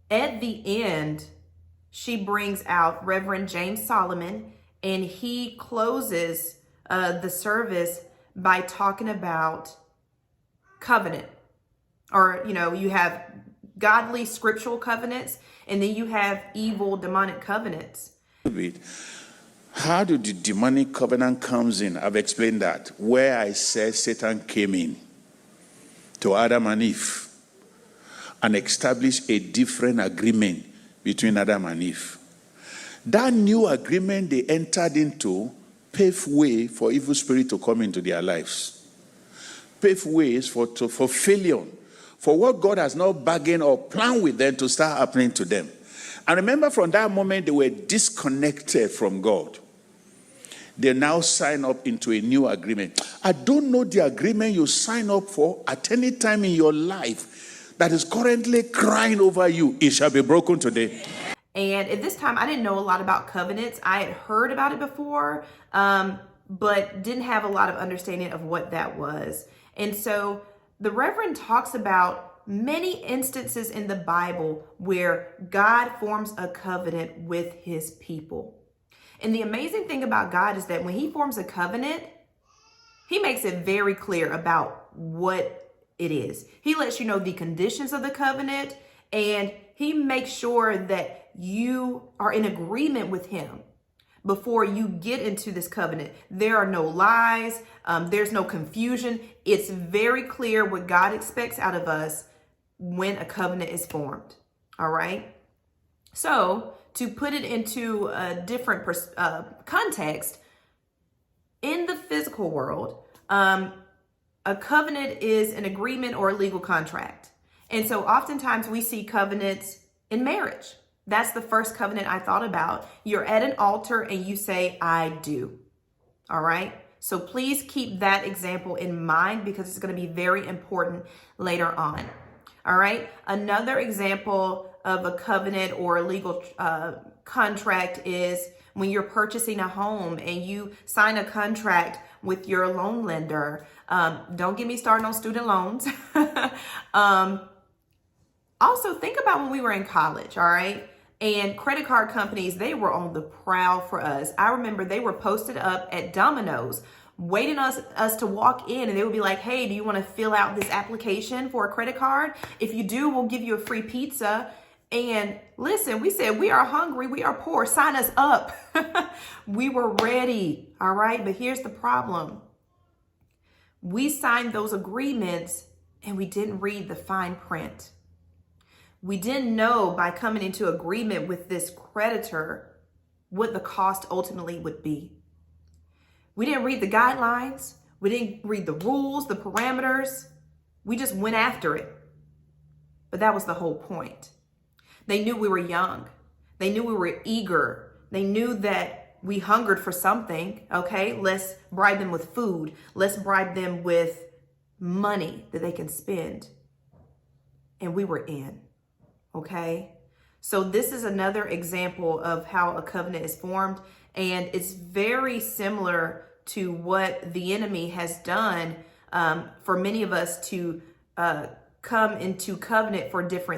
At the end, she brings out Reverend James Solomon, and he closes the service by talking about covenant. Or, you have godly scriptural covenants, and then you have evil demonic covenants. How do the demonic covenant comes in? I've explained that. Where I said Satan came in to Adam and Eve and established a different agreement between Adam and Eve. That new agreement they entered into paved way for evil spirit to come into their lives. Paved ways for failure, for what God has not bargained or planned with them to start happening to them. And remember, from that moment, they were disconnected from God. They now sign up into a new agreement. I don't know the agreement you sign up for at any time in your life that is currently crying over you. It shall be broken today. And at this time, I didn't know a lot about covenants. I had heard about it before, but didn't have a lot of understanding of what that was. And so the Reverend talks about many instances in the Bible where God forms a covenant with his people. And the amazing thing about God is that when he forms a covenant, he makes it very clear about what it is. He lets you know the conditions of the covenant, and he makes sure that you are in agreement with him before you get into this covenant. There are no lies. There's no confusion. It's very clear what God expects out of us when a covenant is formed. All right. So to put it into a different context, in the physical world, a covenant is an agreement or a legal contract. And so oftentimes we see covenants in marriage. That's the first covenant I thought about. You're at an altar and you say, I do. All right. So please keep that example in mind because it's going to be very important later on. All right. Another example of a covenant or a legal contract is when you're purchasing a home and you sign a contract with your loan lender. Don't get me started on student loans. Also, think about when we were in college, all right? And credit card companies, they were on the prowl for us. I remember they were posted up at Domino's, waiting us to walk in, and they would be like, hey, do you want to fill out this application for a credit card? If you do, we'll give you a free pizza. And listen, we said, we are hungry, we are poor, sign us up. We were ready, all right? But here's the problem. We signed those agreements and we didn't read the fine print. We didn't know by coming into agreement with this creditor what the cost ultimately would be. We didn't read the guidelines. We didn't read the rules, the parameters. We just went after it. But that was the whole point. They knew we were young. They knew we were eager. They knew that we hungered for something. Okay, let's bribe them with food. Let's bribe them with money that they can spend. And we were in. Okay, so this is another example of how a covenant is formed, and it's very similar to what the enemy has done for many of us to come into covenant for different